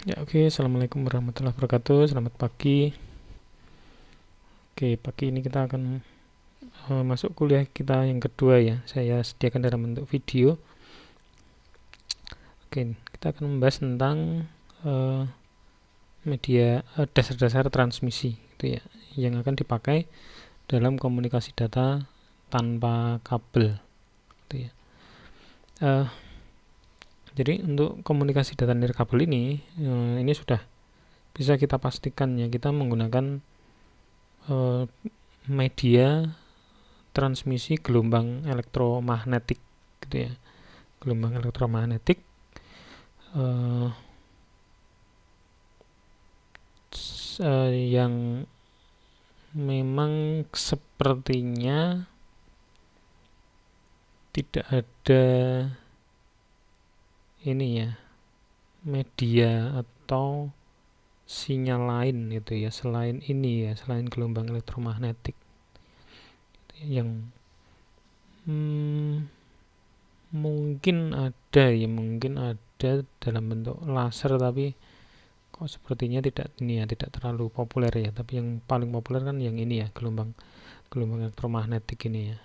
Ya, oke. Assalamualaikum warahmatullahi wabarakatuh. Selamat pagi. Oke, pagi ini kita akan masuk kuliah kita yang kedua ya. Saya sediakan dalam bentuk video. Oke, kita akan membahas tentang eh, dasar-dasar transmisi gitu ya, yang akan dipakai dalam komunikasi data tanpa kabel gitu ya. Eh, jadi untuk komunikasi data nirkabel ini sudah bisa kita pastikan ya, kita menggunakan media transmisi gelombang elektromagnetik gitu ya. Gelombang elektromagnetik uh, yang memang sepertinya tidak ada ini ya, media atau sinyal lain gitu ya, selain ini ya, selain gelombang elektromagnetik yang mungkin ada dalam bentuk laser, tapi kok sepertinya tidak ini ya, tidak terlalu populer ya. Tapi yang paling populer kan yang ini ya, gelombang elektromagnetik ini ya,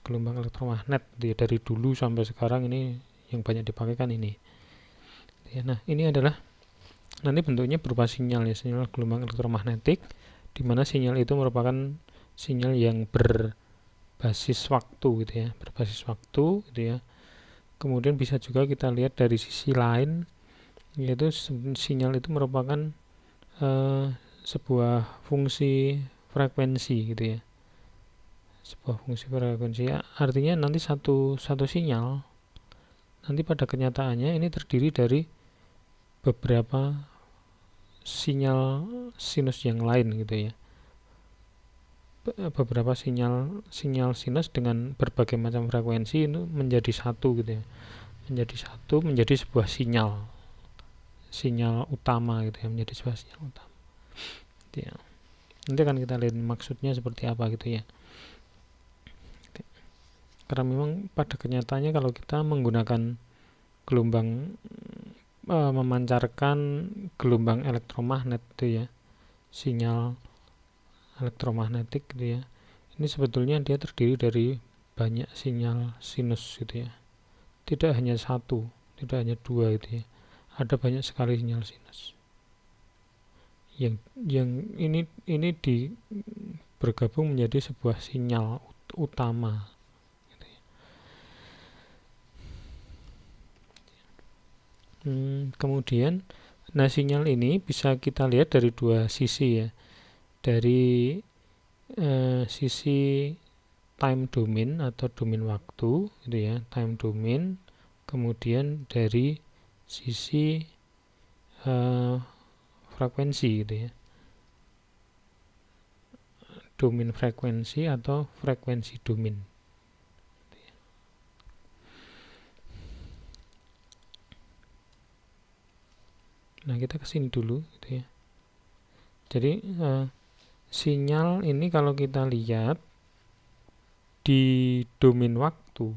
gelombang elektromagnet ya, dari dulu sampai sekarang ini yang banyak dipakai kan ini ya. Nah, ini adalah nanti bentuknya berupa sinyal ya, sinyal gelombang elektromagnetik, di mana sinyal itu merupakan sinyal yang berbasis waktu gitu ya, berbasis waktu gitu ya. Kemudian bisa juga kita lihat dari sisi lain, yaitu sinyal itu merupakan sebuah fungsi frekuensi gitu ya, sebuah fungsi frekuensi ya, artinya nanti satu sinyal nanti pada kenyataannya ini terdiri dari beberapa sinyal sinus yang lain gitu ya, beberapa sinyal sinus dengan berbagai macam frekuensi itu menjadi satu gitu ya, menjadi sebuah sinyal utama gitu ya, menjadi sebuah sinyal utama gitu ya. Nanti akan kita lihat maksudnya seperti apa gitu ya. Karena memang pada kenyataannya kalau kita menggunakan gelombang memancarkan gelombang elektromagnet itu ya, sinyal elektromagnetik gitu ya, ini sebetulnya dia terdiri dari banyak sinyal sinus gitu ya, tidak hanya satu, tidak hanya dua gitu ya, ada banyak sekali sinyal sinus yang ini bergabung menjadi sebuah sinyal utama gitu ya. Kemudian sinyal ini bisa kita lihat dari dua sisi ya, dari sisi time domain atau domain waktu gitu ya, time domain, kemudian dari sisi frekuensi gitu ya, domain frekuensi atau frekuensi domain. Nah, kita kesini dulu gitu ya. Jadi sinyal ini kalau kita lihat di domain waktu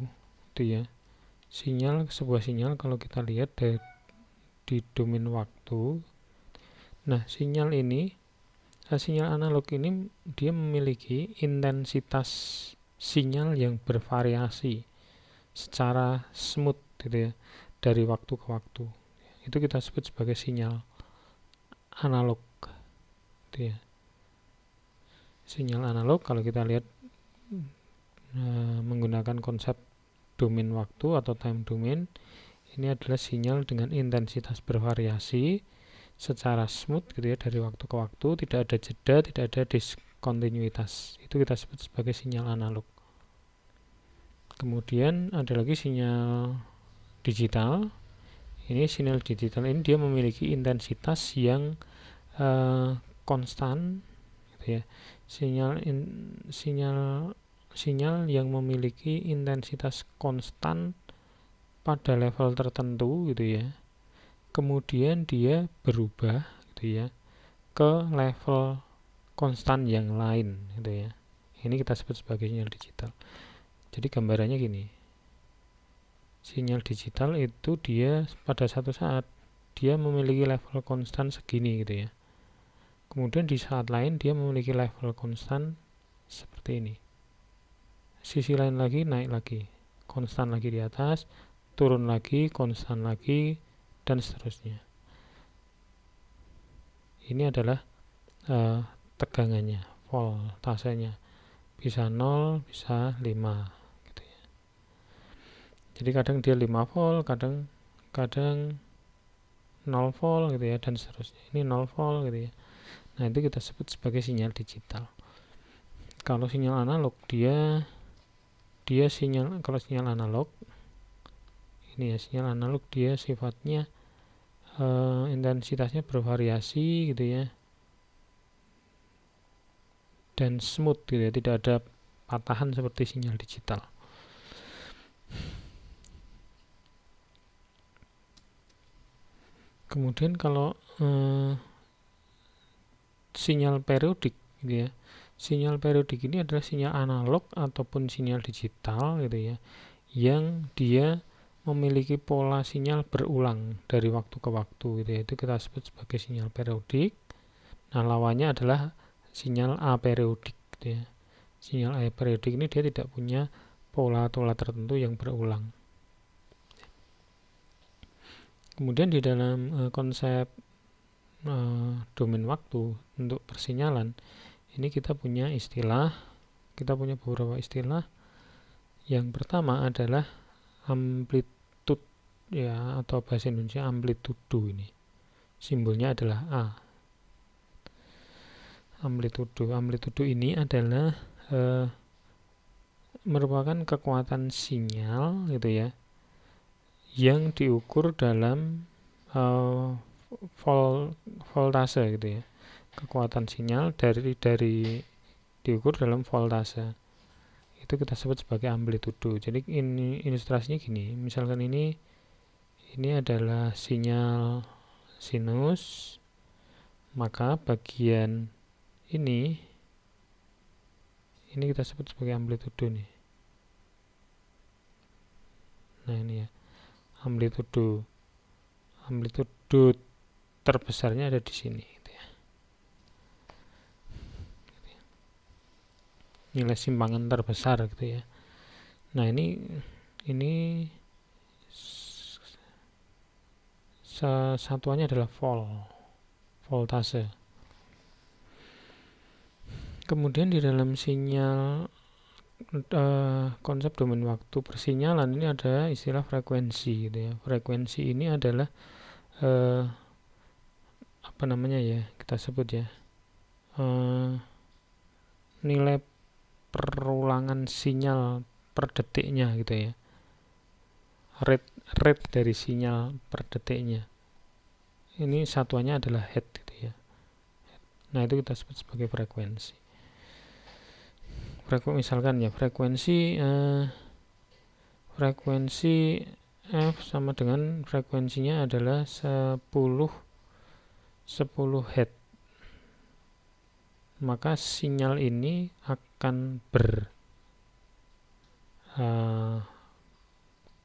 gitu ya, sebuah sinyal kalau kita lihat di domain waktu, nah sinyal analog ini dia memiliki intensitas sinyal yang bervariasi secara smooth gitu ya, dari waktu ke waktu. Itu kita sebut sebagai sinyal analog gitu ya. Sinyal analog kalau kita lihat menggunakan konsep domain waktu atau time domain, ini adalah sinyal dengan intensitas bervariasi secara smooth gitu ya, dari waktu ke waktu, tidak ada jeda, tidak ada diskontinuitas. Itu kita sebut sebagai sinyal analog. Kemudian ada lagi sinyal digital. Ini sinyal digital ini dia memiliki intensitas yang konstan gitu ya. Sinyal yang memiliki intensitas konstan pada level tertentu gitu ya. Kemudian dia berubah gitu ya ke level konstan yang lain gitu ya. Ini kita sebut sebagai sinyal digital. Jadi gambarannya gini. sinyal digital itu dia pada satu saat dia memiliki level konstan segini gitu ya. Kemudian di saat lain dia memiliki level konstan seperti ini. Sisi lain lagi naik lagi, konstan lagi di atas, turun lagi, konstan lagi, dan seterusnya. Ini adalah tegangannya, voltasenya. Bisa 0, bisa 5 gitu ya. Jadi kadang dia 5 volt, kadang 0 volt gitu ya, dan seterusnya. Ini 0 volt gitu ya. Nah, itu kita sebut sebagai sinyal digital. Kalau sinyal analog dia sinyal, kalau sinyal analog ini ya, sinyal analog dia sifatnya intensitasnya bervariasi gitu ya, dan smooth gitu ya, tidak ada patahan seperti sinyal digital. Kemudian kalau sinyal periodik gitu ya, sinyal periodik ini adalah sinyal analog ataupun sinyal digital gitu ya, yang dia memiliki pola sinyal berulang dari waktu ke waktu gitu ya. Itu kita sebut sebagai sinyal periodik. Nah, lawannya adalah sinyal aperiodik gitu ya. Sinyal aperiodik ini dia tidak punya pola tertentu yang berulang. Kemudian di dalam konsep domain waktu untuk persinyalan ini kita punya beberapa istilah. Yang pertama adalah amplitude ya, atau bahasa Indonesia amplitudo. Ini simbolnya adalah A. Amplitudo ini adalah merupakan kekuatan sinyal gitu ya, yang diukur dalam voltase gitu ya. Kekuatan sinyal dari diukur dalam voltase. Itu kita sebut sebagai amplitudo. Jadi ini ilustrasinya gini, misalkan ini adalah sinyal sinus, maka bagian ini kita sebut sebagai amplitudo nih. Nah, ini ya, amplitudo terbesarnya ada di sini gitu ya. Nilai simpangan terbesar gitu ya. Nah, ini satuannya adalah voltase. Kemudian di dalam sinyal konsep domain waktu persinyalan ini ada istilah frekuensi gitu ya. Frekuensi ini adalah apa namanya ya, kita sebut ya, nilai perulangan sinyal per detiknya gitu ya. Rate dari sinyal per detiknya. Ini satuannya adalah hertz gitu ya. Nah, itu kita sebut sebagai frekuensi. Misalkan ya, frekuensi F sama dengan frekuensinya adalah 10 Hz. Maka sinyal ini akan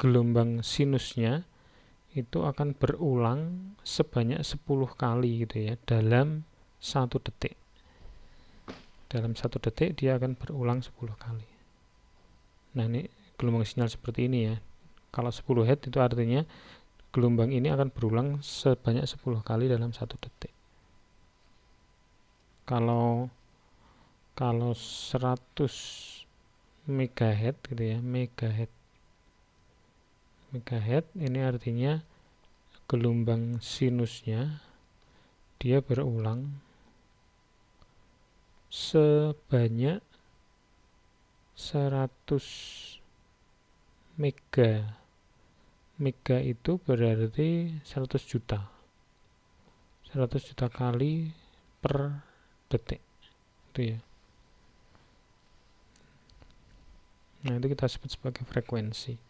gelombang sinusnya itu akan berulang sebanyak 10 kali gitu ya, dalam 1 detik. Dalam 1 detik dia akan berulang 10 kali. Nah, ini gelombang sinyal seperti ini ya. Kalau 10 Hz itu artinya gelombang ini akan berulang sebanyak 10 kali dalam 1 detik. Kalau 100 MHz gitu ya, megahertz ini artinya gelombang sinusnya dia berulang sebanyak 100 mega. Mega itu berarti 100 juta. 100 juta kali per detik. Itu ya. Nah, itu kita sebut sebagai frekuensi.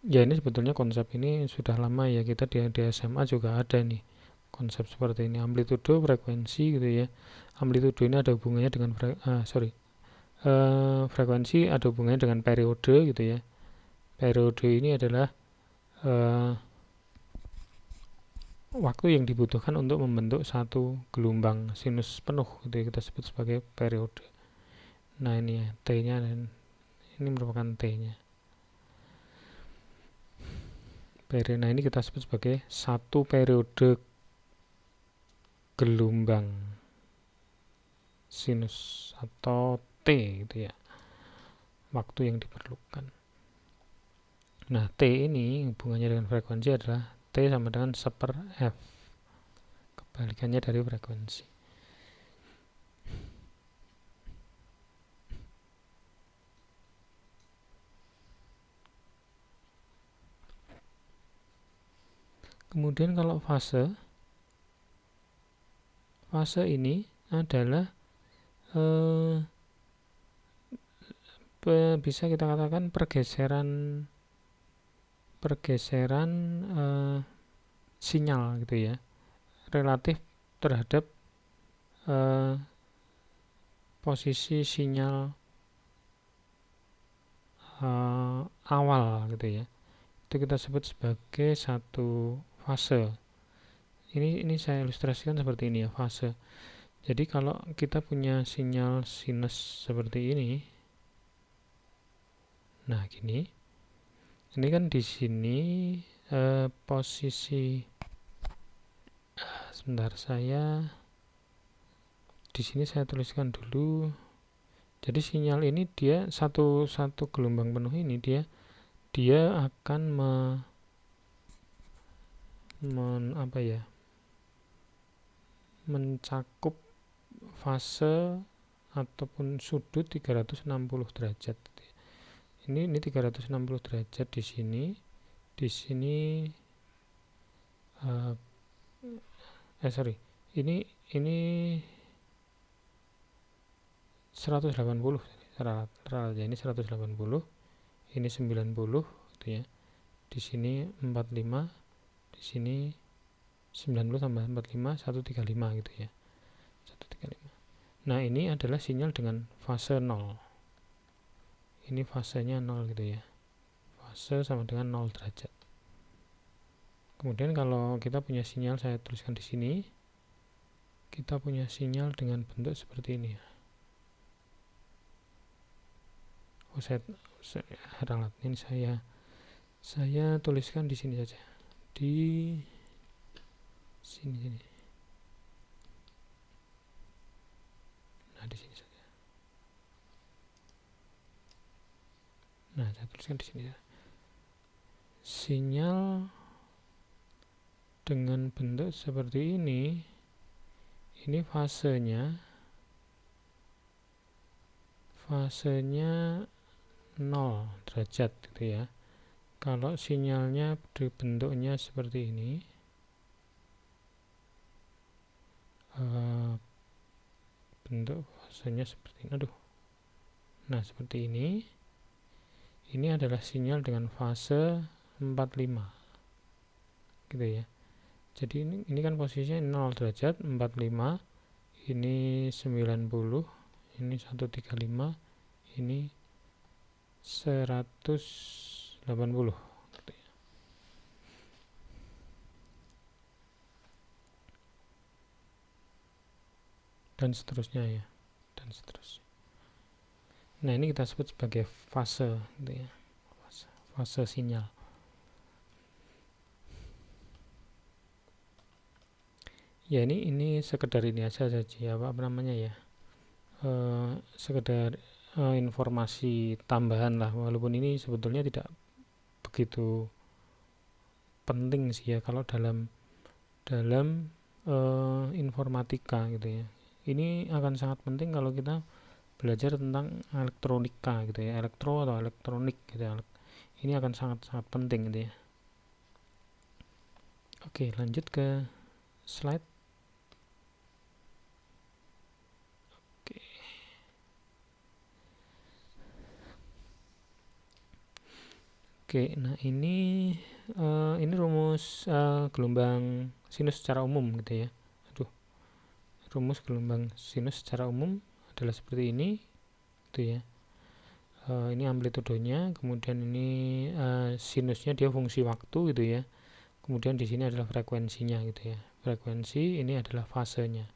Ya, ini sebetulnya konsep ini sudah lama ya, kita di SMA juga ada nih konsep seperti ini, amplitudo, frekuensi gitu ya. Amplitudo ini ada hubungannya dengan frekuensi ada hubungannya dengan periode gitu ya. Periode ini adalah waktu yang dibutuhkan untuk membentuk satu gelombang sinus penuh gitu ya, kita sebut sebagai periode. Nah ini ya T-nya, dan ini merupakan T-nya. Nah ini kita sebut sebagai satu periode gelombang sinus atau T gitu ya, waktu yang diperlukan. Nah T ini hubungannya dengan frekuensi adalah T sama dengan 1/F, kebalikannya dari frekuensi. Kemudian kalau fase ini adalah bisa kita katakan pergeseran sinyal gitu ya, relatif terhadap posisi sinyal awal gitu ya. Itu kita sebut sebagai satu fase. Ini saya ilustrasikan seperti ini ya, fase. Jadi kalau kita punya sinyal sinus seperti ini, nah gini, ini kan di sini posisi, sebentar, di sini saya tuliskan dulu. Jadi sinyal ini dia satu gelombang penuh ini dia akan mencakup fase ataupun sudut 360 derajat. Ini 360 derajat di sini. Di sini ini 180 rata-rata ya, ini 180, ini 90 gitu ya. Di sini 45, di sini 90 tambah 45 135 gitu ya. 135. Nah, ini adalah sinyal dengan fase 0. Ini fasenya 0 gitu ya. Fase sama dengan 0 derajat. Kemudian kalau kita punya sinyal, saya tuliskan di sini. Kita punya sinyal dengan bentuk seperti ini ya. Ini saya tuliskan di sini saja. Di sini. Nah, di sini saja. Nah, saya tuliskan di sini ya. Sinyal dengan bentuk seperti ini fasenya 0 derajat gitu ya. Kalau sinyalnya bentuknya seperti ini, bentuk fasenya seperti ini. Nah, seperti ini. Ini adalah sinyal dengan fase 45 gitu ya. Jadi ini kan posisinya 0 derajat, 45, ini 90, ini 135, ini 180 gitu ya. Dan seterusnya ya, dan seterusnya. Nah, ini kita sebut sebagai fase gitu ya. Fase sinyal. Ya, ini sekedar ini aja apa namanya ya. Sekedar informasi tambahan lah, walaupun ini sebetulnya tidak begitu penting sih ya kalau dalam informatika gitu ya. Ini akan sangat penting kalau kita belajar tentang elektronika gitu ya, elektro atau elektronik gitu ya. Ini akan sangat penting gitu ya. Oke, lanjut ke slide. Oke, nah ini rumus gelombang sinus secara umum gitu ya. Rumus gelombang sinus secara umum adalah seperti ini. gitu ya. Ini amplitudenya, kemudian ini sinusnya dia fungsi waktu gitu ya. Kemudian di sini adalah frekuensinya gitu ya. Frekuensi ini adalah fasenya.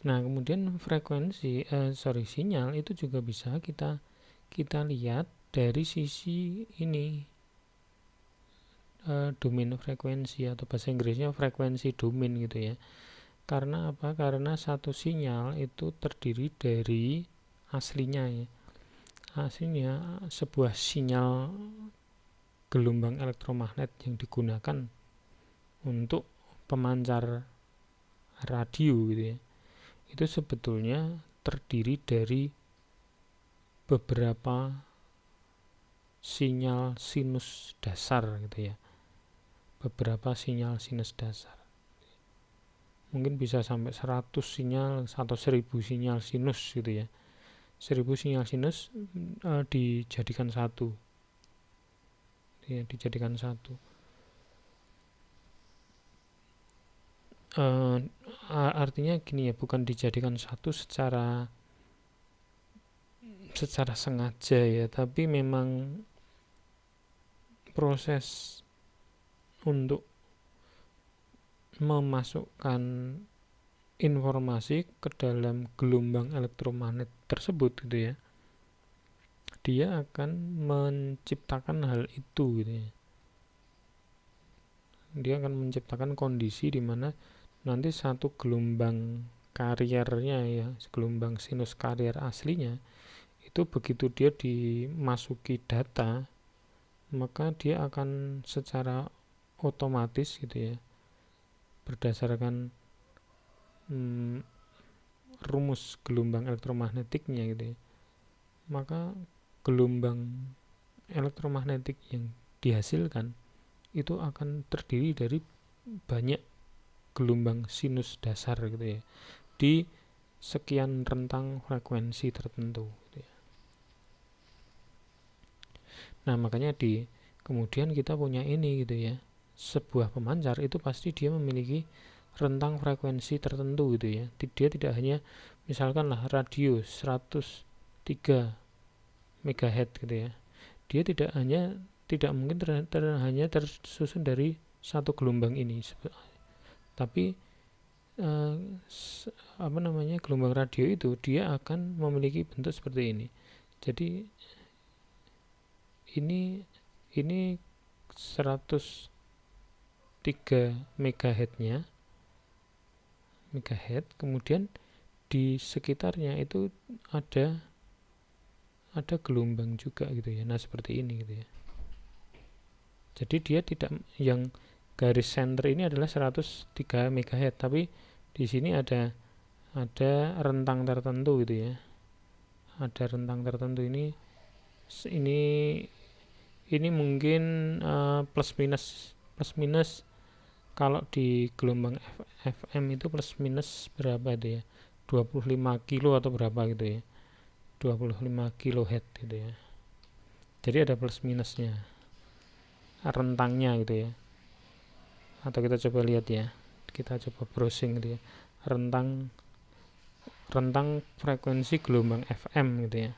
Nah, kemudian sinyal itu juga bisa kita lihat dari sisi ini, domain frekuensi, atau bahasa Inggrisnya frekuensi domain gitu ya. Karena apa? Karena satu sinyal itu terdiri dari aslinya ya. Aslinya sebuah sinyal gelombang elektromagnet yang digunakan untuk pemancar radio gitu ya. Itu sebetulnya terdiri dari beberapa sinyal sinus dasar gitu ya. Beberapa sinyal sinus dasar. Mungkin bisa sampai 100 sinyal atau 1000 sinyal sinus gitu ya. 1000 sinyal sinus dijadikan satu. Ya, dijadikan satu. Artinya gini ya, bukan dijadikan satu secara sengaja ya, tapi memang proses untuk memasukkan informasi ke dalam gelombang elektromagnet tersebut gitu ya, dia akan menciptakan hal itu gitu ya. Dia akan menciptakan kondisi di mana nanti satu gelombang kariernya ya, gelombang sinus karier aslinya itu begitu dia dimasuki data, maka dia akan secara otomatis gitu ya, berdasarkan rumus gelombang elektromagnetiknya gitu ya, maka gelombang elektromagnetik yang dihasilkan itu akan terdiri dari banyak gelombang sinus dasar gitu ya, di sekian rentang frekuensi tertentu gitu ya. Nah, makanya kemudian kita punya ini gitu ya, sebuah pemancar itu pasti dia memiliki rentang frekuensi tertentu gitu ya. Dia tidak hanya misalkan lah radio 103 MHz gitu ya. Dia tidak mungkin hanya tersusun dari satu gelombang ini, tapi gelombang radio itu dia akan memiliki bentuk seperti ini. Jadi ini 103 MHz-nya, kemudian di sekitarnya itu ada gelombang juga gitu ya. Nah, seperti ini gitu ya. Jadi dia tidak, yang garis center ini adalah 103 MHz, tapi di sini ada rentang tertentu gitu ya. Ada rentang tertentu ini mungkin plus minus kalau di gelombang FM itu plus minus berapa itu ya, 25 kilo atau berapa gitu ya, 25 kilohertz gitu ya. Jadi ada plus minusnya, rentangnya gitu ya. Atau kita coba lihat ya, kita coba browsing gitu ya, rentang frekuensi gelombang FM gitu ya.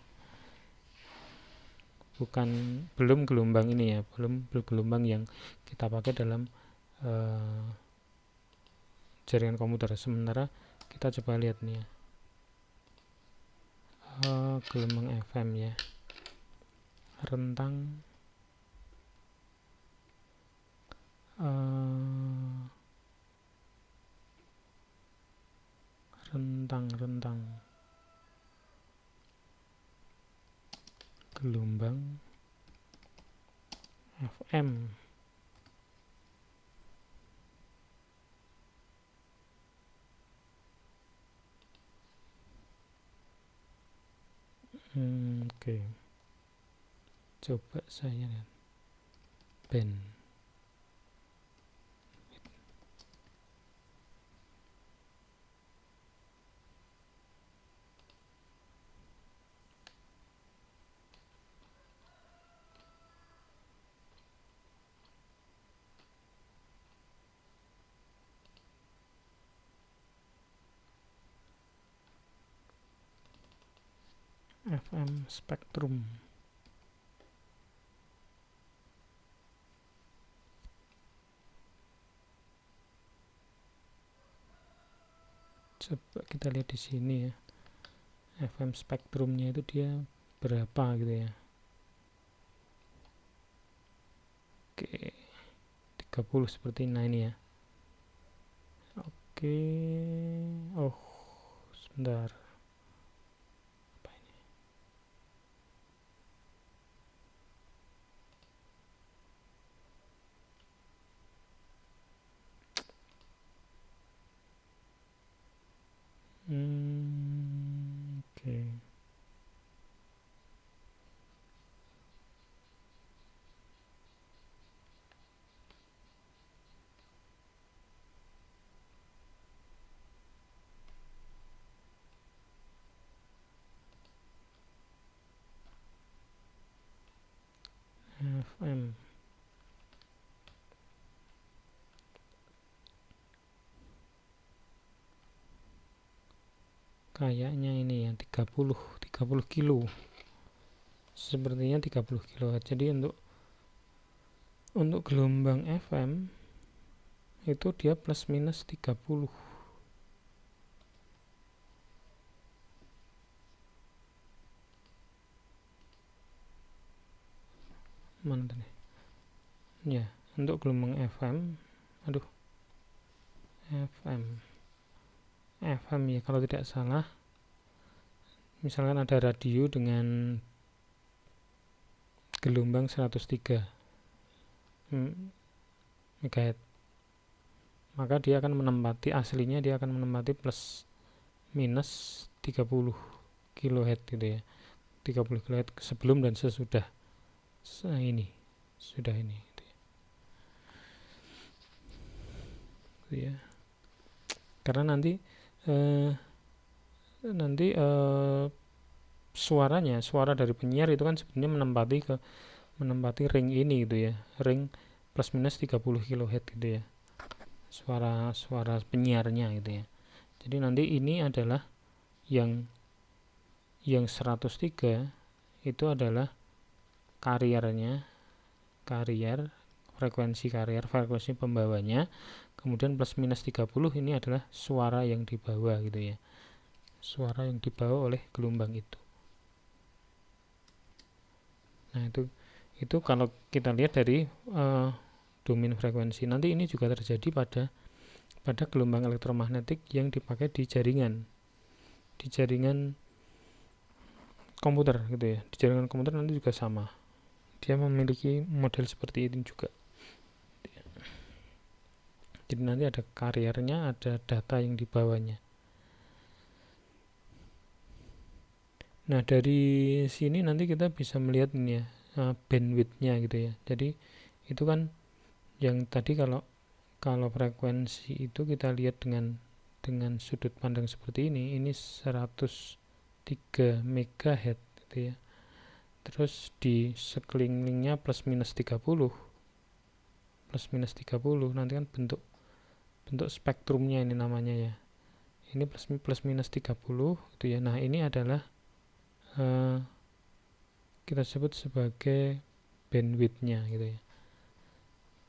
Belum gelombang ini ya, belum gelombang yang kita pakai dalam jaringan komputer. Sementara kita coba lihat nih ya, gelombang FM ya, rentang gelombang FM. Oke. Coba saya lihat. Band. FM spektrum. Coba kita lihat di sini ya, FM spektrumnya itu dia berapa gitu ya. Oke, 30 seperti ini ya. Oke, oh sebentar, apa ini? Oke. FM kayaknya ini ya 30 kilo, sepertinya 30 kilo. Jadi untuk gelombang FM itu dia plus minus 30. Mana tadi ya, untuk gelombang FM, FM ya kalau tidak salah, misalkan ada radio dengan gelombang 103 MHz, maka dia akan menempati, aslinya dia akan menempati plus minus 30 kHz gitu ya, 30 kHz sebelum dan sesudah ini gitu ya. Karena nanti suara dari penyiar itu kan sebenarnya menempati ring ini gitu ya, ring plus minus 30 kHz gitu ya, suara penyiarnya gitu ya. Jadi nanti ini adalah yang 103 itu adalah frekuensi pembawanya, kemudian plus minus 30 ini adalah suara yang dibawa gitu ya, suara yang dibawa oleh gelombang itu. Nah itu kalau kita lihat dari domain frekuensi. Nanti ini juga terjadi pada gelombang elektromagnetik yang dipakai di jaringan komputer gitu ya. Di jaringan komputer nanti juga sama, dia memiliki model seperti ini juga. Jadi nanti ada kariernya, ada data yang dibawanya. Nah dari sini nanti kita bisa melihat ini ya, bandwidth-nya gitu ya. Jadi itu kan yang tadi kalau frekuensi itu kita lihat dengan sudut pandang seperti ini 103 MHz gitu ya. Terus di sekelilingnya plus minus 30, nanti kan bentuk spektrumnya ini namanya ya. Ini plus minus 30 gitu ya. Nah ini adalah kita sebut sebagai bandwidth-nya gitu ya.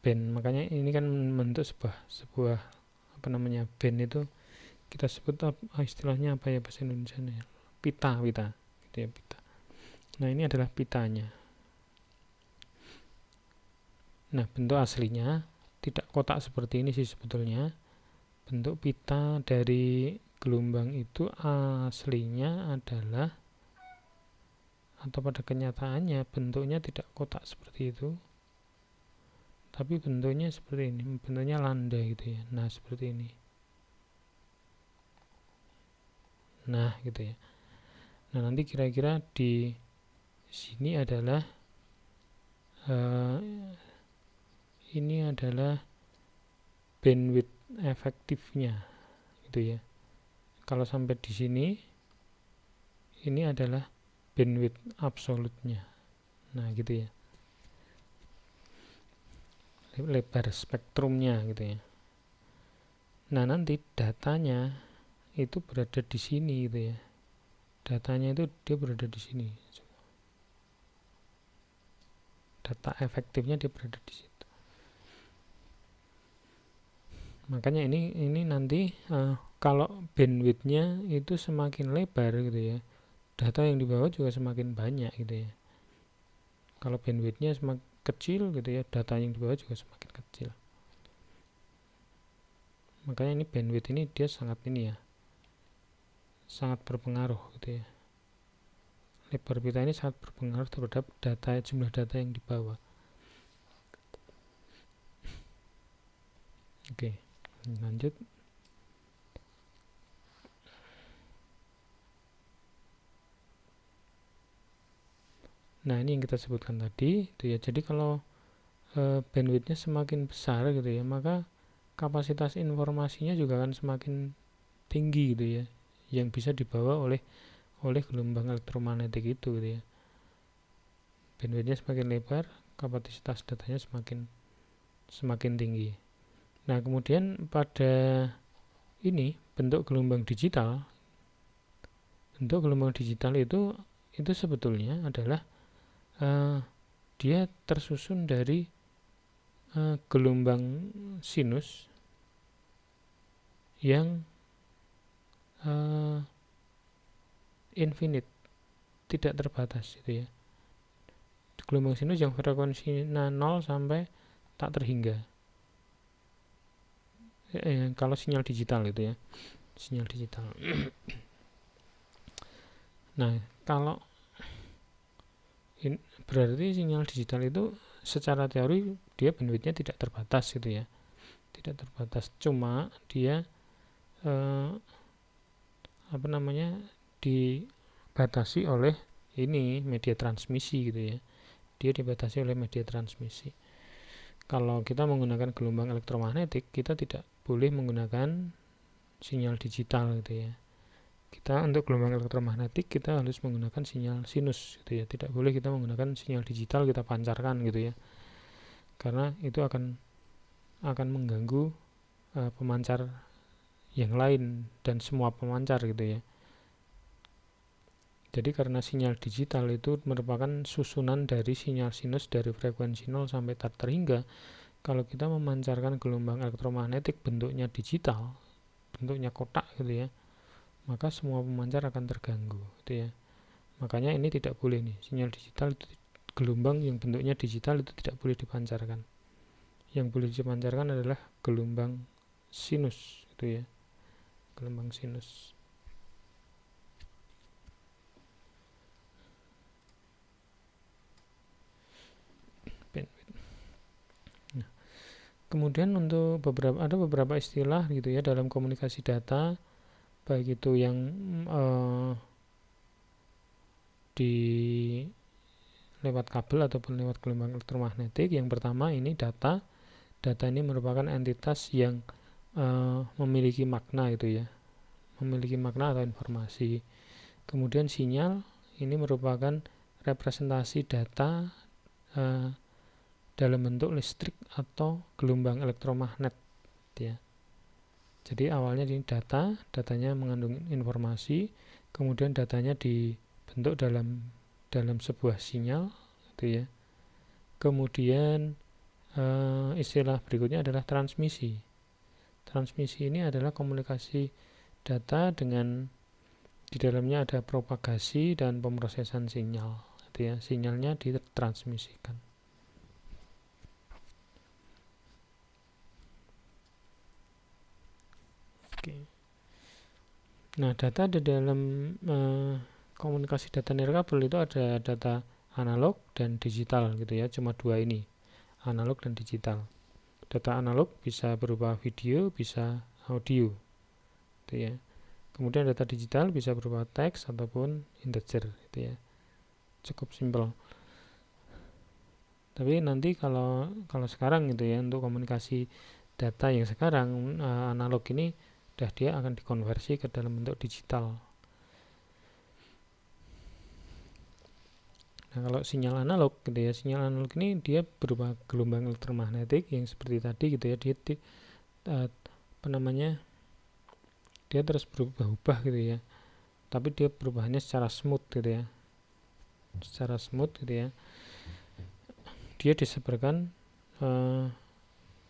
Makanya ini kan membentuk sebuah apa namanya, band itu kita sebut istilahnya apa ya bahasa Indonesia ya, pita gitu ya, pita. Nah ini adalah pitanya. Nah bentuk aslinya tidak kotak seperti ini sih sebetulnya. Bentuk pita dari gelombang itu aslinya adalah, atau pada kenyataannya bentuknya tidak kotak seperti itu, tapi bentuknya seperti ini, bentuknya landa gitu ya. Nah seperti ini, nah gitu ya. Nah nanti kira-kira di sini adalah ini adalah bandwidth efektifnya gitu ya. Kalau sampai di sini ini adalah bandwidth absolutnya. Nah gitu ya, lebar spektrumnya gitu ya. Nah nanti datanya itu berada di sini gitu ya, datanya itu dia berada di sini, data efektifnya dia berada di situ. Makanya ini nanti kalau bandwidthnya itu semakin lebar gitu ya, data yang dibawa juga semakin banyak gitu ya. Kalau bandwidthnya semakin kecil gitu ya, data yang dibawa juga semakin kecil. Makanya ini bandwidth ini dia sangat sangat berpengaruh gitu ya. Lebar pita ini sangat berpengaruh terhadap jumlah data yang dibawa. Oke, lanjut. Nah, ini yang kita sebutkan tadi itu ya. Jadi kalau bandwidthnya semakin besar gitu ya, maka kapasitas informasinya juga akan semakin tinggi gitu ya, yang bisa dibawa oleh gelombang elektromagnetik itu gitu ya. Bandwidthnya semakin lebar, kapasitas datanya semakin tinggi. Nah, kemudian pada ini bentuk gelombang digital itu sebetulnya adalah dia tersusun dari gelombang sinus yang infinite, tidak terbatas gitu ya. Gelombang sinus yang frekuensinya 0 sampai tak terhingga. Kalau sinyal digital itu ya, sinyal digital. Nah, kalau berarti sinyal digital itu secara teori dia bandwidthnya tidak terbatas gitu ya, tidak terbatas, cuma dia dibatasi oleh ini media transmisi gitu ya, dia dibatasi oleh media transmisi. Kalau kita menggunakan gelombang elektromagnetik, kita tidak boleh menggunakan sinyal digital gitu ya. Kita untuk gelombang elektromagnetik kita harus menggunakan sinyal sinus gitu ya, tidak boleh kita menggunakan sinyal digital kita pancarkan gitu ya, karena itu akan mengganggu pemancar yang lain dan semua pemancar gitu ya. Jadi karena sinyal digital itu merupakan susunan dari sinyal sinus dari frekuensi 0 sampai tak terhingga, kalau kita memancarkan gelombang elektromagnetik bentuknya digital, bentuknya kotak gitu ya, maka semua pemancar akan terganggu gitu ya. Makanya ini tidak boleh nih, sinyal digital itu, gelombang yang bentuknya digital itu tidak boleh dipancarkan. Yang boleh dipancarkan adalah gelombang sinus gitu ya, gelombang sinus. Nah, kemudian untuk beberapa istilah gitu ya dalam komunikasi data, baik itu yang di lewat kabel ataupun lewat gelombang elektromagnetik. Yang pertama ini data ini merupakan entitas yang memiliki makna gitu ya, memiliki makna atau informasi. Kemudian sinyal ini merupakan representasi data dalam bentuk listrik atau gelombang elektromagnet ya. Jadi awalnya ini datanya mengandung informasi, kemudian datanya dibentuk dalam sebuah sinyal gitu ya. Kemudian istilah berikutnya adalah transmisi. Transmisi ini adalah komunikasi data dengan di dalamnya ada propagasi dan pemrosesan sinyal gitu ya. Sinyalnya ditransmisikan. Oke. Nah, data di dalam komunikasi data nirkabel itu ada data analog dan digital gitu ya, cuma dua ini, analog dan digital. Data analog bisa berupa video, bisa audio gitu ya. Kemudian data digital bisa berupa teks ataupun integer gitu ya. Cukup simpel. Tapi nanti kalau sekarang gitu ya, untuk komunikasi data yang sekarang analog ini dia akan dikonversi ke dalam bentuk digital. Nah, kalau sinyal analog gitu ya, sinyal analog ini dia berupa gelombang elektromagnetik yang seperti tadi gitu ya, dia dia terus berubah-ubah gitu ya. tapi dia perubahannya secara smooth gitu ya, dia disebarkan,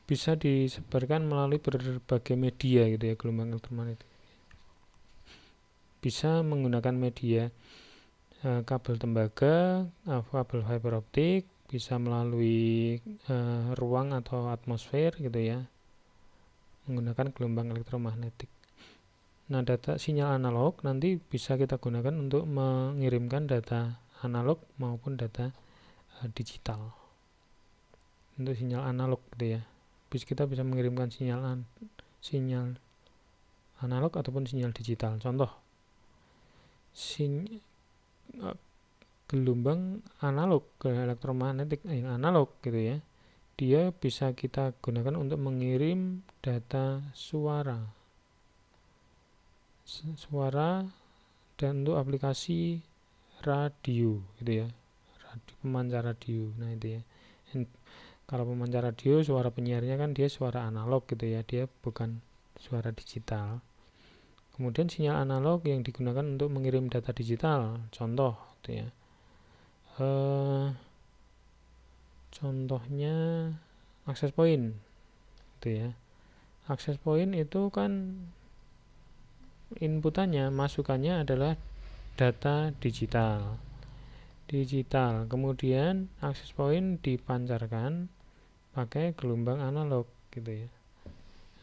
bisa disebarkan melalui berbagai media gitu ya. Gelombang elektromagnetik bisa menggunakan media kabel tembaga, kabel fiber optik, bisa melalui ruang atau atmosfer gitu ya, menggunakan gelombang elektromagnetik. Nah, data sinyal analog nanti bisa kita gunakan untuk mengirimkan data analog maupun data digital. Untuk sinyal analog gitu ya, kita bisa mengirimkan sinyal analog ataupun sinyal digital. Contoh, gelombang analog ke elektromagnetik yang analog gitu ya, dia bisa kita gunakan untuk mengirim data suara dan untuk aplikasi radio gitu ya, pemancar radio. Nah itu ya, kalau pemancar radio suara penyiarnya kan dia suara analog gitu ya, dia bukan suara digital. Kemudian sinyal analog yang digunakan untuk mengirim data digital, contoh gitu ya, contohnya access point gitu ya. Access point itu kan inputannya, masukannya adalah data digital. Kemudian access point dipancarkan pakai gelombang analog gitu ya.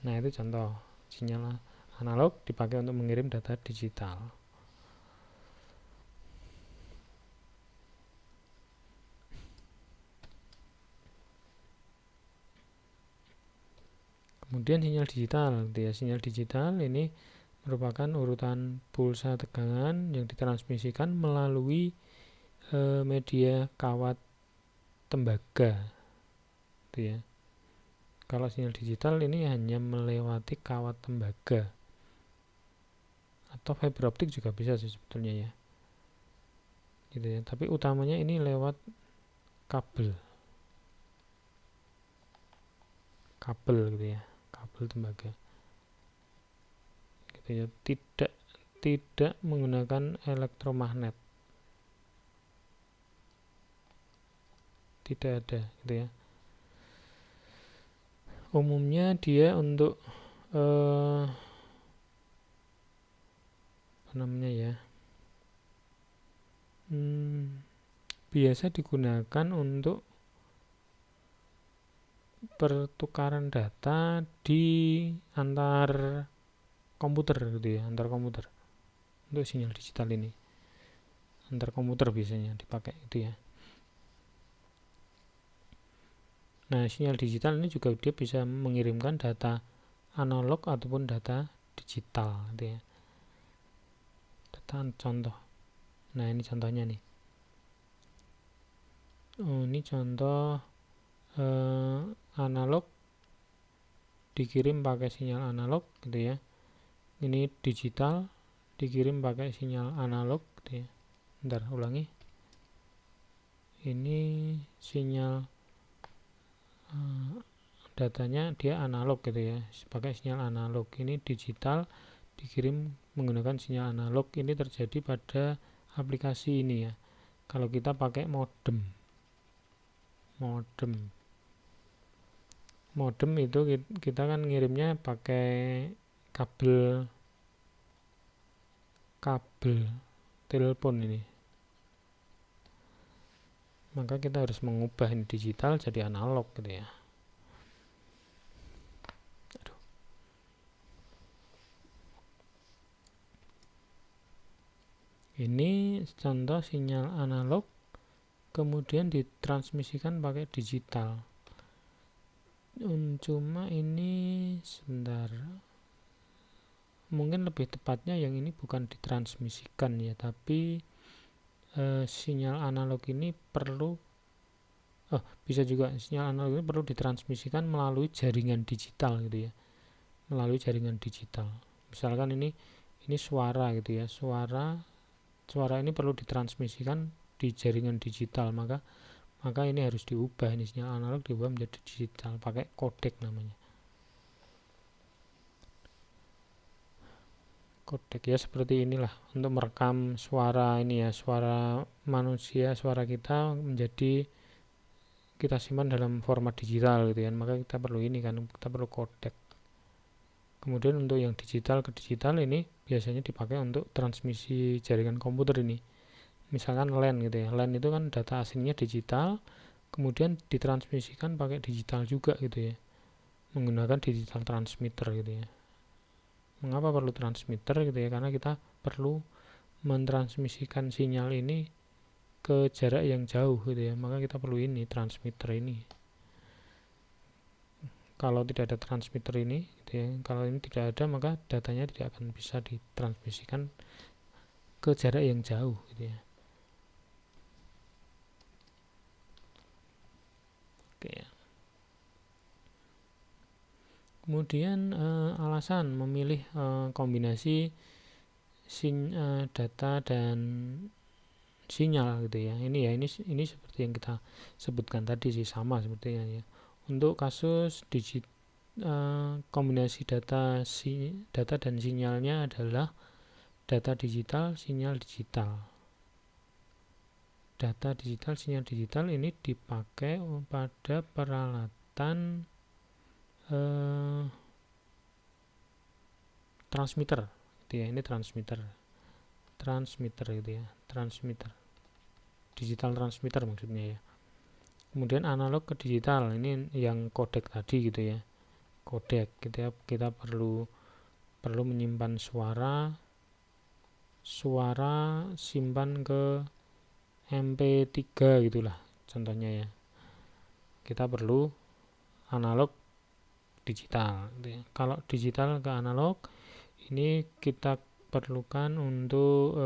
Nah itu contoh sinyal analog dipakai untuk mengirim data digital. Kemudian sinyal digital gitu ya. Sinyal digital ini merupakan urutan pulsa tegangan yang ditransmisikan melalui media kawat tembaga gitu ya. Kalau sinyal digital ini hanya melewati kawat tembaga, atau fiber optik juga bisa sih sebetulnya ya, gitu ya. Tapi utamanya ini lewat kabel gitu ya, kabel tembaga gitu ya. Tidak menggunakan elektromagnet, tidak ada gitu ya. Umumnya dia untuk biasa digunakan untuk pertukaran data di antar komputer gitu ya, antar komputer. Untuk sinyal digital ini antar komputer biasanya dipakai itu ya. Nah, sinyal digital ini juga dia bisa mengirimkan data analog ataupun data digital gitu ya. Data contoh. Nah, ini contohnya nih. Ini contoh analog dikirim pakai sinyal analog gitu ya. Ini digital dikirim pakai sinyal analog gitu ya. Bentar, ulangi. Ini sinyal datanya dia analog gitu ya, pakai sinyal analog. Ini digital dikirim menggunakan sinyal analog. Ini terjadi pada aplikasi ini ya. Kalau kita pakai modem itu kita kan ngirimnya pakai kabel telepon ini, maka kita harus mengubah ini digital jadi analog gitu ya. Ini contoh sinyal analog kemudian ditransmisikan pakai digital. Cuma ini sebentar, mungkin lebih tepatnya yang ini bukan ditransmisikan ya, tapi sinyal analog ini perlu bisa juga sinyal analog ini perlu ditransmisikan melalui jaringan digital gitu ya, melalui jaringan digital. Misalkan ini suara gitu ya, suara ini perlu ditransmisikan di jaringan digital, maka ini harus diubah, ini sinyal analog diubah menjadi digital pakai codec namanya. Kodek ya seperti inilah untuk merekam suara ini ya, suara manusia, suara kita menjadi kita simpan dalam format digital gitu ya. Maka kita perlu ini kan, kita perlu kodek. Kemudian untuk yang digital ke digital ini biasanya dipakai untuk transmisi jaringan komputer ini. Misalkan LAN gitu ya. LAN itu kan data aslinya digital, kemudian ditransmisikan pakai digital juga gitu ya. Menggunakan digital transmitter gitu ya. Mengapa perlu transmitter gitu ya? Karena kita perlu mentransmisikan sinyal ini ke jarak yang jauh gitu ya. Maka kita perlu ini transmitter ini. Kalau tidak ada transmitter ini gitu ya, kalau ini tidak ada maka datanya tidak akan bisa ditransmisikan ke jarak yang jauh gitu ya. Oke ya. Kemudian alasan memilih kombinasi data dan sinyal gitu ya. Ini ya ini seperti yang kita sebutkan tadi sih, sama sepertinya ya. Untuk kasus kombinasi data dan sinyalnya adalah data digital, sinyal digital. Data digital, sinyal digital ini dipakai pada peralatan transmitter gitu ya. Ini transmitter gitu ya, transmitter, digital transmitter maksudnya ya. Kemudian analog ke digital, ini yang kodek tadi gitu ya. Kodek kita perlu menyimpan suara simpan ke MP3 gitulah contohnya ya. Kita perlu analog digital gitu ya. Kalau digital ke analog ini kita perlukan untuk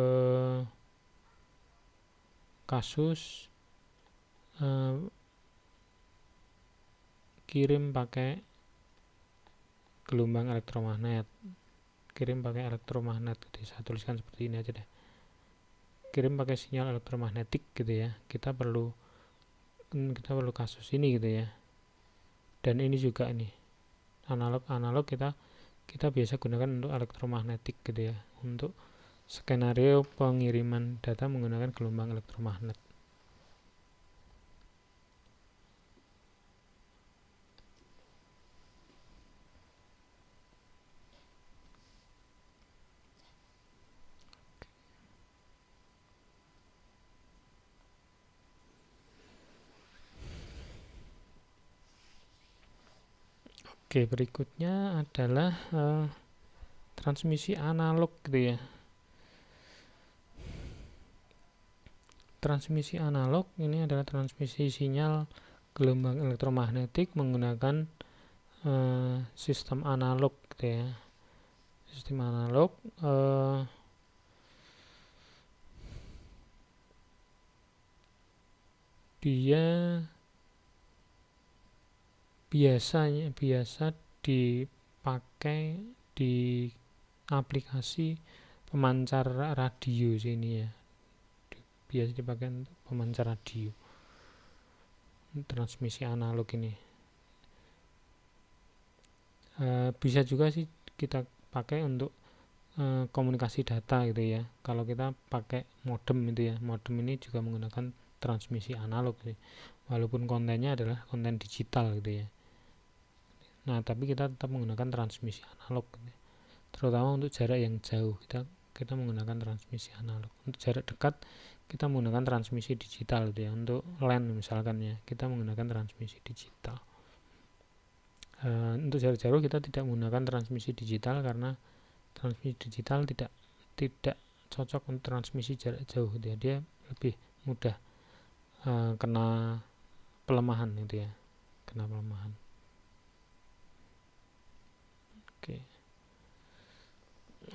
kasus kirim pakai gelombang elektromagnet, gitu ya. Saya tuliskan seperti ini aja deh, kirim pakai sinyal elektromagnetik gitu ya. Kita perlu kasus ini gitu ya. Dan ini juga nih analog kita biasa gunakan untuk elektromagnetik gitu ya, untuk skenario pengiriman data menggunakan gelombang elektromagnet. Oke, berikutnya adalah transmisi analog gitu ya. Transmisi analog ini adalah transmisi sinyal gelombang elektromagnetik menggunakan sistem analog gitu ya. Sistem analog dia biasa dipakai di aplikasi pemancar radio sini ya. Biasa dipakai untuk pemancar radio, transmisi analog ini. Bisa juga sih kita pakai untuk komunikasi data gitu ya. Kalau kita pakai modem gitu ya, modem ini juga menggunakan transmisi analog sih, walaupun kontennya adalah konten digital gitu ya. Nah, tapi kita tetap menggunakan transmisi analog gitu ya. Terutama untuk jarak yang jauh kita menggunakan transmisi analog. Untuk jarak dekat kita menggunakan transmisi digital gitu ya. Untuk LAN misalkan ya, kita menggunakan transmisi digital. Untuk jarak jauh kita tidak menggunakan transmisi digital karena transmisi digital tidak cocok untuk transmisi jarak jauh gitu ya. Dia lebih mudah kena pelemahan gitu ya, kena pelemahan. Oke.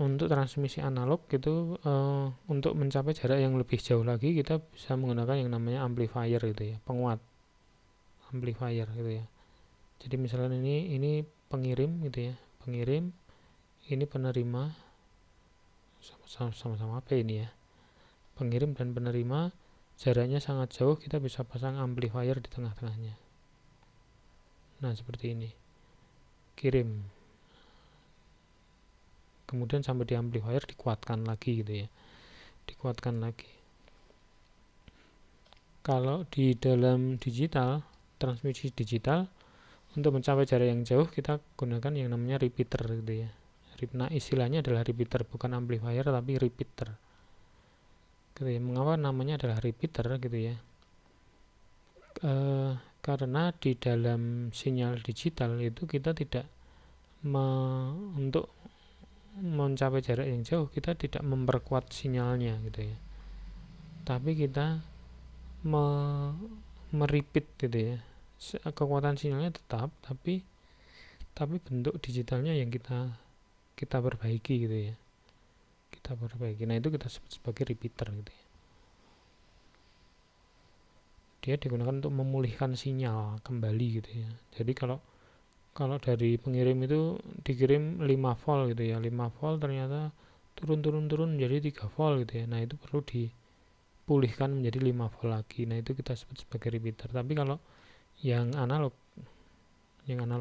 Untuk transmisi analog itu untuk mencapai jarak yang lebih jauh lagi kita bisa menggunakan yang namanya amplifier gitu ya, penguat amplifier gitu ya. Jadi misalnya ini pengirim gitu ya, pengirim, ini penerima, sama-sama apa ini ya, pengirim dan penerima jaraknya sangat jauh, kita bisa pasang amplifier di tengah-tengahnya. Nah, seperti ini, kirim, kemudian sampai di amplifier dikuatkan lagi gitu ya, dikuatkan lagi. Kalau di dalam digital, transmisi digital, untuk mencapai jarak yang jauh kita gunakan yang namanya repeater gitu ya. Nah, istilahnya adalah repeater, bukan amplifier tapi repeater gitu ya. Mengapa namanya adalah repeater gitu ya? Karena di dalam sinyal digital itu kita tidak untuk mencapai jarak yang jauh kita tidak memperkuat sinyalnya gitu ya, tapi kita merepeat gitu ya. Kekuatan sinyalnya tetap, tapi bentuk digitalnya yang kita perbaiki gitu ya, kita perbaiki. Nah, itu kita sebut sebagai repeater gitu ya. Dia digunakan untuk memulihkan sinyal kembali gitu ya. Jadi kalau dari pengirim itu dikirim 5 volt gitu ya, 5 volt ternyata turun jadi 3 volt gitu ya. Nah, itu perlu dipulihkan menjadi 5 volt lagi. Nah, itu kita sebut sebagai repeater. Tapi kalau yang analog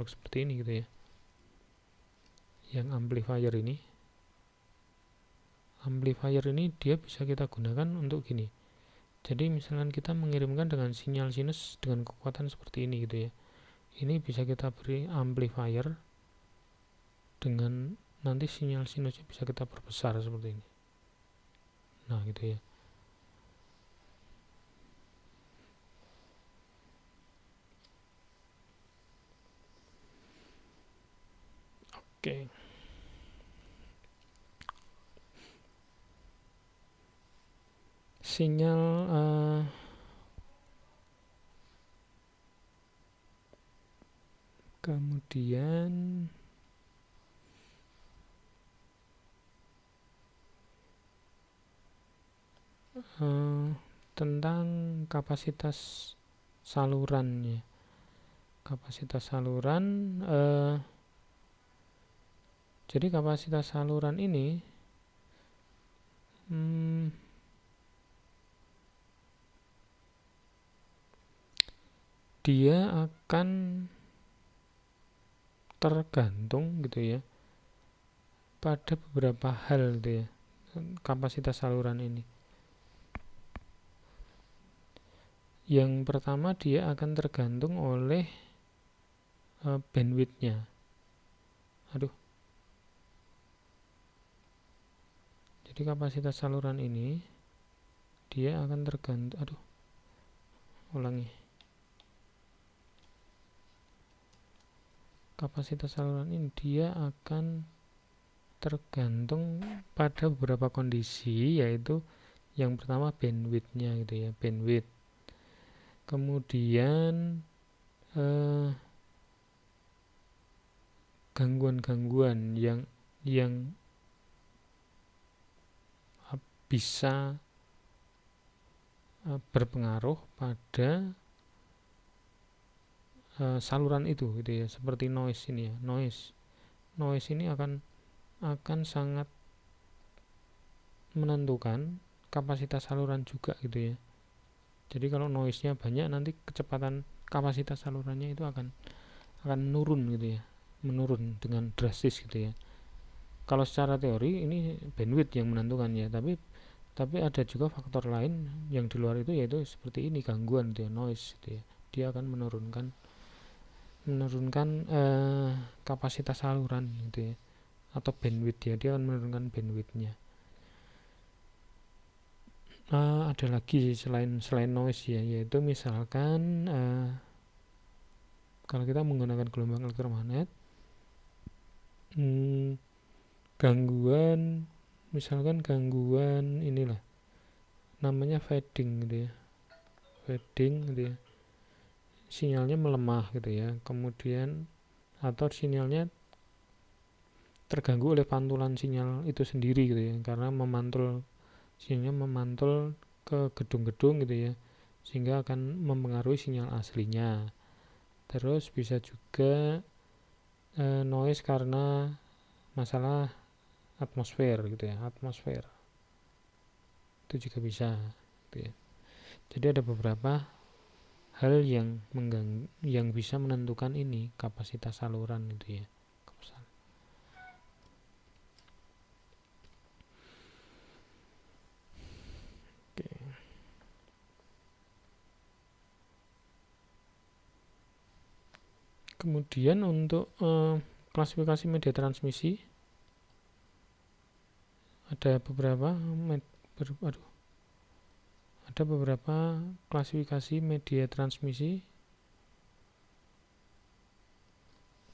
seperti ini gitu ya, yang amplifier ini dia bisa kita gunakan untuk gini. Jadi misalkan kita mengirimkan dengan sinyal sinus dengan kekuatan seperti ini gitu ya, ini bisa kita beri amplifier dengan nanti sinyal sinusnya bisa kita perbesar seperti ini. Nah, gitu ya. Oke. Sinyal kemudian tentang kapasitas salurannya. Kapasitas saluran, jadi kapasitas saluran ini dia akan tergantung gitu ya pada beberapa hal gitu ya, kapasitas saluran ini. Yang pertama, dia akan tergantung oleh bandwidth-nya. Jadi kapasitas saluran ini dia akan tergantung kapasitas saluran ini dia akan tergantung pada beberapa kondisi, yaitu yang pertama bandwidth-nya gitu ya, bandwidth. Kemudian gangguan-gangguan yang bisa berpengaruh pada saluran itu gitu ya, seperti noise ini ya. Noise ini akan sangat menentukan kapasitas saluran juga gitu ya. Jadi kalau noise-nya banyak, nanti kecepatan kapasitas salurannya itu akan menurun gitu ya, menurun dengan drastis gitu ya. Kalau secara teori ini bandwidth yang menentukan ya, tapi ada juga faktor lain yang di luar itu, yaitu seperti ini, gangguan gitu ya, noise gitu ya. Dia akan menurunkan kapasitas saluran gitu ya, atau bandwidth ya, dia akan menurunkan bandwidthnya. Ada lagi selain noise ya, yaitu misalkan kalau kita menggunakan gelombang elektromagnet, gangguan, misalkan gangguan inilah namanya fading gitu ya, fading gitu ya, sinyalnya melemah gitu ya, kemudian atau sinyalnya terganggu oleh pantulan sinyal itu sendiri gitu ya, karena sinyalnya memantul ke gedung-gedung gitu ya, sehingga akan mempengaruhi sinyal aslinya. Terus bisa juga noise karena masalah atmosfer gitu ya, atmosfer itu juga bisa gitu ya. Jadi ada beberapa hal yang bisa menentukan ini kapasitas saluran itu ya. Kemudian untuk klasifikasi media transmisi ada beberapa klasifikasi media transmisi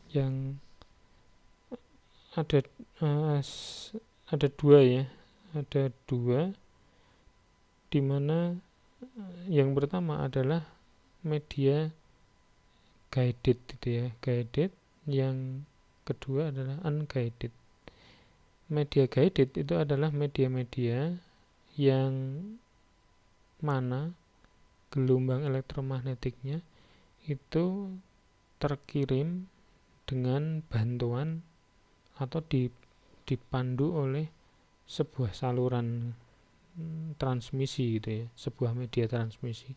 yang ada dua ya, di mana yang pertama adalah media guided gitu ya, guided. Yang kedua adalah unguided. Media guided itu adalah media-media yang mana gelombang elektromagnetiknya itu terkirim dengan bantuan atau dipandu oleh sebuah saluran transmisi gitu ya, sebuah media transmisi.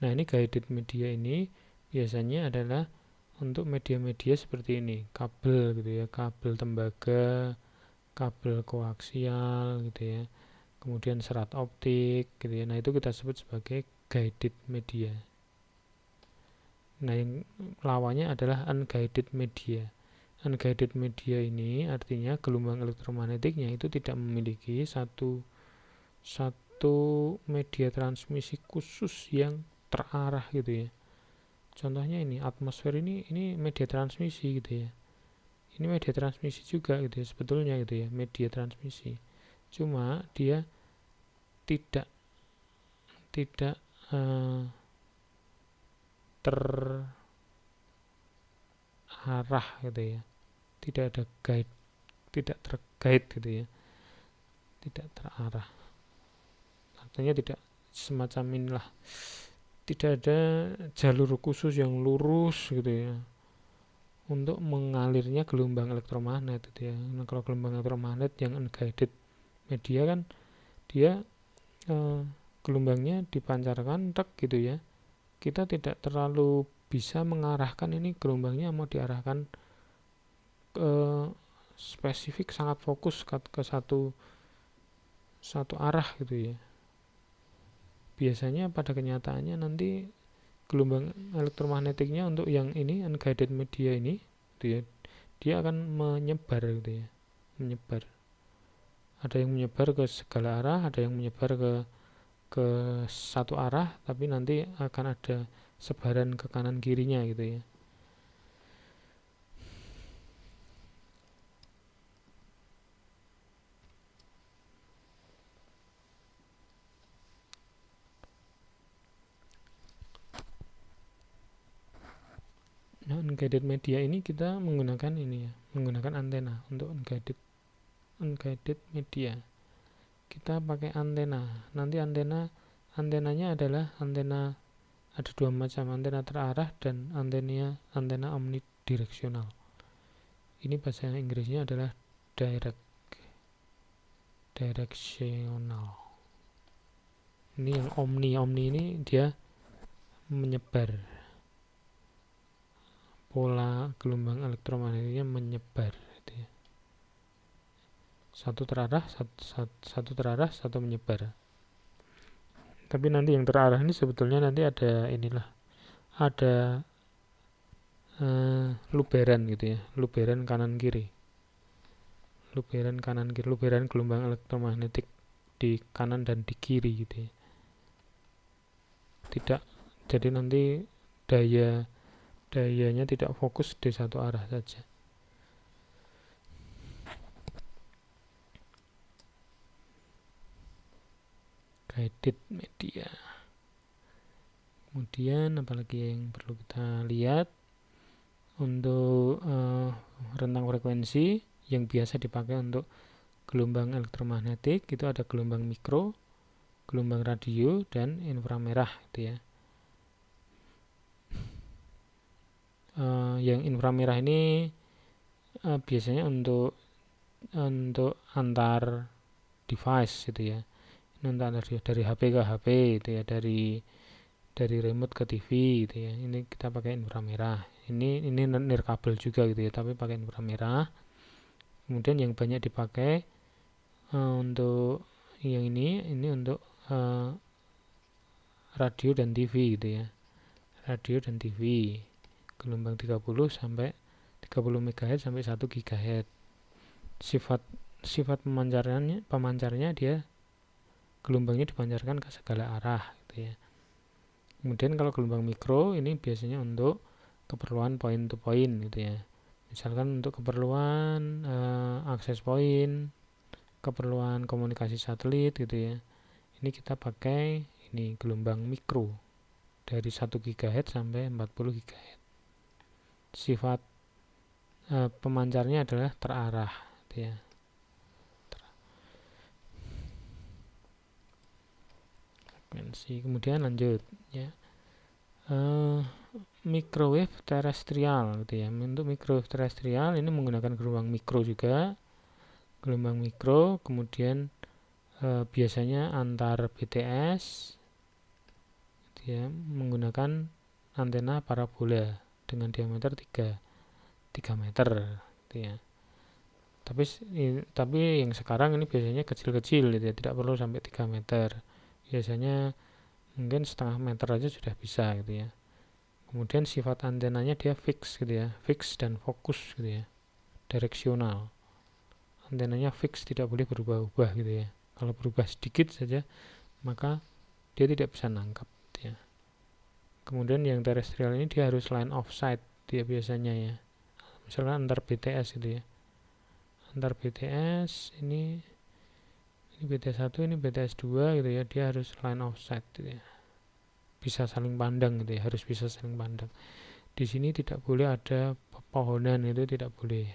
Nah, ini guided media ini biasanya adalah untuk media-media seperti ini, kabel gitu ya, kabel tembaga, kabel koaksial gitu ya, kemudian serat optik gitu ya. Nah, itu kita sebut sebagai guided media. Nah, yang lawannya adalah unguided media. Unguided media ini artinya gelombang elektromagnetiknya itu tidak memiliki satu media transmisi khusus yang terarah gitu ya. Contohnya ini atmosfer ini media transmisi gitu ya. Ini media transmisi juga gitu ya, sebetulnya gitu ya, media transmisi. Cuma dia tidak terarah gitu ya. Tidak ada guide, tidak terguide gitu ya. Tidak terarah. Artinya tidak semacam inilah. Tidak ada jalur khusus yang lurus gitu ya untuk mengalirnya gelombang elektromagnet gitu ya. Nah, kalau gelombang elektromagnet yang unguided media kan dia gelombangnya dipancarkan gitu ya. Kita tidak terlalu bisa mengarahkan ini gelombangnya mau diarahkan spesifik, sangat fokus ke satu arah gitu ya. Biasanya pada kenyataannya nanti gelombang elektromagnetiknya untuk yang ini unguided media ini gitu ya, dia akan menyebar gitu ya, menyebar. Ada yang menyebar ke segala arah, ada yang menyebar ke satu arah, tapi nanti akan ada sebaran ke kanan kirinya gitu ya. Nah, unguided media ini kita menggunakan ini ya, menggunakan antena untuk unguided media. Kita pakai antena. Nanti antenanya adalah antena, ada dua macam, antena terarah dan antena omnidireksional. Ini bahasa Inggrisnya adalah directional. Ini yang omni ini dia menyebar, pola gelombang elektromagnetiknya menyebar gitu ya. Satu terarah, satu menyebar. Tapi nanti yang terarah ini sebetulnya nanti ada ada luberan gitu ya, luberan kanan kiri, luberan gelombang elektromagnetik di kanan dan di kiri gitu ya. Tidak, jadi nanti dayanya tidak fokus di satu arah saja. Guided media. Kemudian apalagi yang perlu kita lihat untuk rentang frekuensi yang biasa dipakai untuk gelombang elektromagnetik itu ada gelombang mikro, gelombang radio, dan inframerah gitu ya. Yang inframerah ini biasanya untuk antar device gitu ya. Ini untuk antar dari HP ke HP gitu ya, dari remote ke TV gitu ya. Ini kita pakai inframerah. Ini nirkabel juga gitu ya, tapi pakai inframerah. Kemudian yang banyak dipakai untuk yang ini untuk radio dan TV gitu ya. Radio dan TV. gelombang 30 sampai 30 MHz sampai 1 GHz. Sifat pemancarnya dia gelombangnya dipancarkan ke segala arah gitu ya. Kemudian kalau gelombang mikro ini biasanya untuk keperluan point to point gitu ya. Misalkan untuk keperluan akses point, keperluan komunikasi satelit gitu ya. Ini kita pakai ini gelombang mikro dari 1 GHz sampai 40 GHz. Sifat pemancarnya adalah terarah gitu ya. Frekuensi. Kemudian lanjut ya. Microwave terestrial gitu ya. Untuk microwave terestrial ini menggunakan gelombang mikro juga. Gelombang mikro, kemudian biasanya antar BTS gitu ya, menggunakan antena parabola dengan diameter 3 meter gitu ya. Tapi yang sekarang ini biasanya kecil-kecil gitu ya, tidak perlu sampai 3 meter. Biasanya mungkin setengah meter aja sudah bisa gitu ya. Kemudian sifat antenanya dia fix gitu ya, fix dan fokus gitu ya, direksional. Antenanya fix, tidak boleh berubah-ubah gitu ya. Kalau berubah sedikit saja maka dia tidak bisa nangkap gitu ya. Kemudian yang terestrial ini dia harus line of sight dia biasanya ya. Misalnya antar BTS gitu ya. Antar BTS ini BTS 1 ini BTS 2 gitu ya, dia harus line of sight gitu ya. Bisa saling pandang gitu ya, harus bisa saling pandang. Di sini tidak boleh ada pepohonan, itu tidak boleh.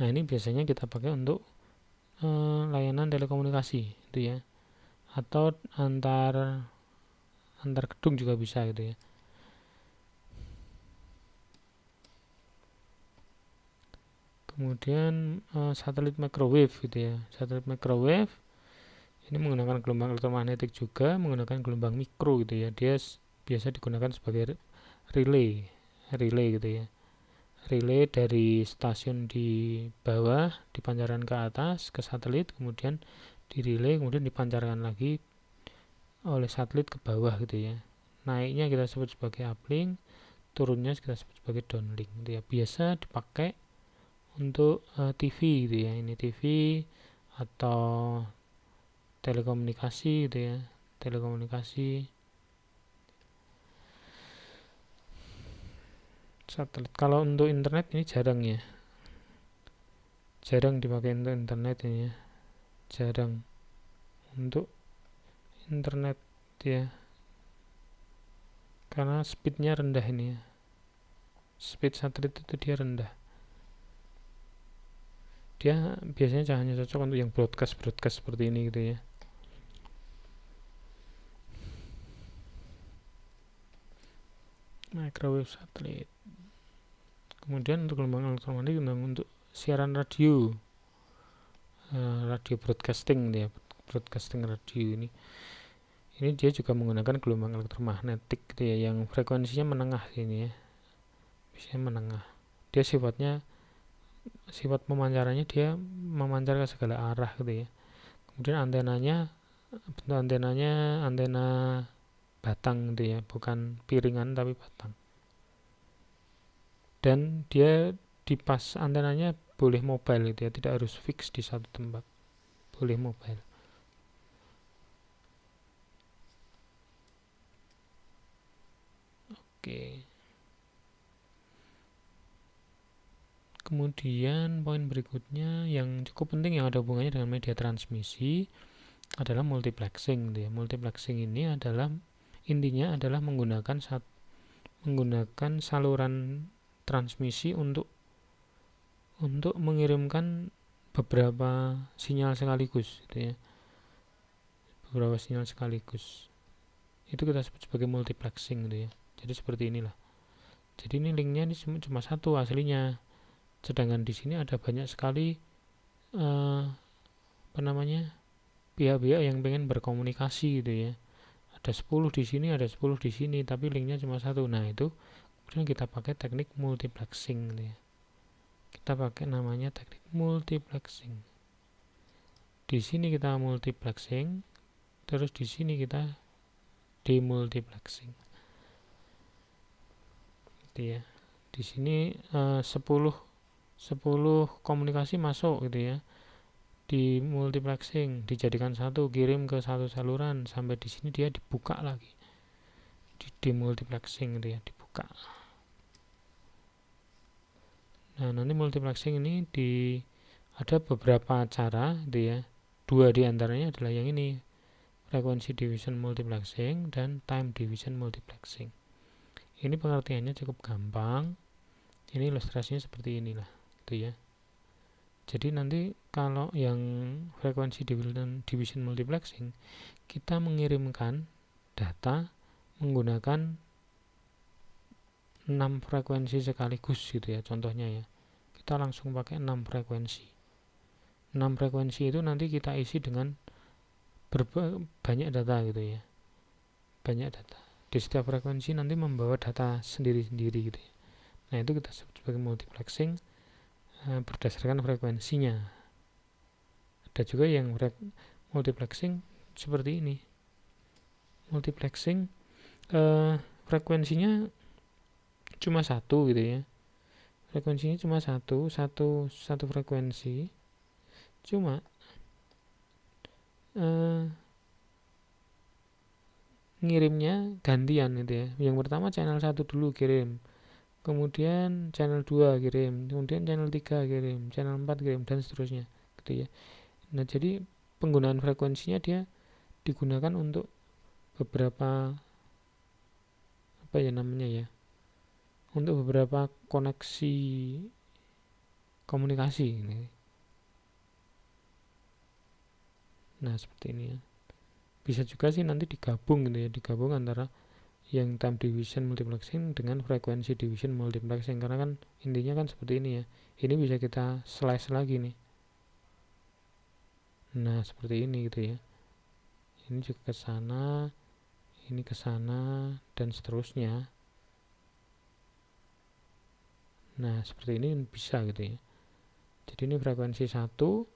Nah, ini biasanya kita pakai untuk layanan telekomunikasi itu ya. Atau antar gedung juga bisa gitu ya. Kemudian satelit microwave gitu ya. Satelit microwave ini menggunakan gelombang elektromagnetik juga, menggunakan gelombang mikro gitu ya. Dia biasa digunakan sebagai relay gitu ya. Relay dari stasiun di bawah dipancarkan ke atas ke satelit, kemudian di relay kemudian dipancarkan lagi oleh satelit ke bawah gitu ya. Naiknya kita sebut sebagai uplink, turunnya kita sebut sebagai downlink gitu ya. Biasa dipakai untuk TV gitu ya, ini TV atau telekomunikasi gitu ya, telekomunikasi satelit. Kalau untuk internet ini jarang ya, jarang dipakai untuk internet ini ya, jarang untuk internet ya, karena speednya rendah ini ya, speed satelit itu dia rendah. Dia biasanya hanya cocok untuk yang broadcast seperti ini gitu ya. Microwave satelit. Kemudian untuk gelombang elektromagnetik untuk siaran radio, radio broadcasting dia, broadcasting radio ini dia juga menggunakan gelombang elektromagnetik gitu ya, yang frekuensinya menengah ini ya, biasanya menengah. Dia sifat pemancarannya dia memancar ke segala arah gitu ya. Kemudian bentuk antenanya antena batang gitu ya, bukan piringan tapi batang. Dan dia dipas antenanya boleh mobile gitu ya, tidak harus fix di satu tempat, boleh mobile. Oke. Kemudian poin berikutnya yang cukup penting yang ada hubungannya dengan media transmisi adalah multiplexing. Multiplexing ini adalah intinya adalah menggunakan saluran transmisi untuk mengirimkan beberapa sinyal sekaligus gitu ya. Beberapa sinyal sekaligus. Itu kita sebut sebagai multiplexing gitu ya. Jadi seperti inilah. Jadi ini linknya ini cuma satu aslinya. Sedangkan di sini ada banyak sekali pihak-pihak yang pengen berkomunikasi gitu ya. Ada 10 di sini, ada 10 di sini, tapi linknya cuma satu. Nah, itu kemudian kita pakai teknik multiplexing gitu ya. Kita pakai namanya teknik multiplexing. Di sini kita multiplexing, terus di sini kita demultiplexing gitu ya. Di sini 10 komunikasi masuk gitu ya, di multiplexing, dijadikan satu, kirim ke satu saluran, sampai di sini dia dibuka lagi, di demultiplexing gitu ya, dibuka. Nah, nanti multiplexing ini ada beberapa cara gitu ya. 2 diantaranya adalah yang ini, frequency division multiplexing dan time division multiplexing. Ini pengertiannya cukup gampang. Ini ilustrasinya seperti inilah gitu ya. Jadi nanti kalau yang frequency division multiplexing, kita mengirimkan data menggunakan 6 frekuensi sekaligus gitu ya, contohnya ya. Kita langsung pakai 6 frekuensi. 6 frekuensi itu nanti kita isi dengan banyak data gitu ya. Banyak data. Di setiap frekuensi nanti membawa data sendiri-sendiri gitu ya. Nah, itu kita sebut sebagai multiplexing berdasarkan frekuensinya. Ada juga yang multiplexing seperti ini. Multiplexing frekuensinya cuma satu gitu ya. Frekuensinya cuma satu frekuensi. Cuma ngirimnya gantian gitu ya. Yang pertama channel 1 dulu kirim, kemudian channel 2 kirim, kemudian channel 3 kirim, channel 4 kirim, dan seterusnya gitu ya. Nah, jadi penggunaan frekuensinya dia digunakan untuk beberapa untuk beberapa koneksi komunikasi ini. Nah, seperti ini ya. Bisa juga sih nanti digabung gitu ya, digabung antara yang time division multiplexing dengan frekuensi division multiplexing, karena kan intinya kan seperti ini ya. Ini bisa kita slice lagi nih. Nah, seperti ini gitu ya. Ini juga ke sana, ini ke sana, dan seterusnya. Nah, seperti ini bisa gitu ya. Jadi ini frekuensi 1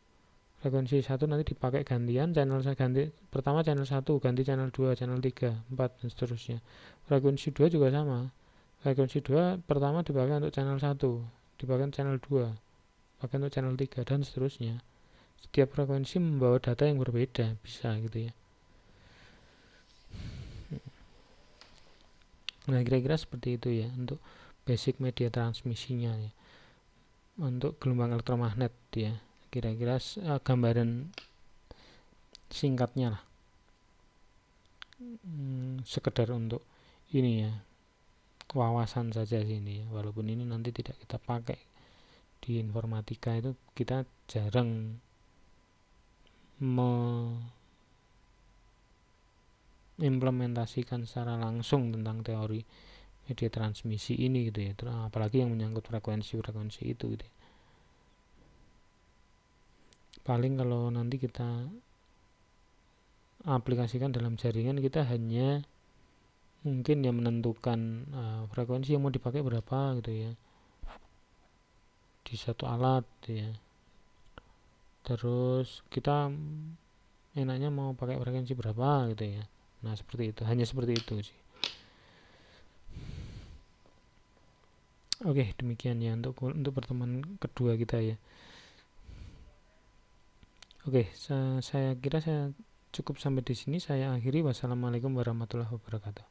nanti dipakai gantian, channel pertama channel 1 ganti channel 2, channel 3, 4, dan seterusnya. Frekuensi 2 juga sama. Frekuensi 2 pertama dipakai untuk channel 1, dipakai channel 2, dipakai untuk channel 3, dan seterusnya. Setiap frekuensi membawa data yang berbeda, bisa gitu ya. Nah, kira-kira seperti itu ya untuk basic media transmisinya ya. Untuk gelombang elektromagnet ya. Kira-kira gambaran singkatnya lah. Sekedar untuk ini ya, wawasan saja sini ya. Walaupun ini nanti tidak kita pakai di informatika, itu kita jarang mengimplementasikan secara langsung tentang teori media transmisi ini gitu ya, apalagi yang menyangkut frekuensi itu gitu ya. Paling kalau nanti kita aplikasikan dalam jaringan, kita hanya mungkin ya menentukan frekuensi yang mau dipakai berapa gitu ya di satu alat gitu ya. Terus kita enaknya mau pakai frekuensi berapa gitu ya. Nah, seperti itu, hanya seperti itu sih. Oke, demikian ya untuk pertemuan kedua kita ya. Oke, saya kira saya cukup sampai di sini. Saya akhiri. Wassalamualaikum warahmatullahi wabarakatuh.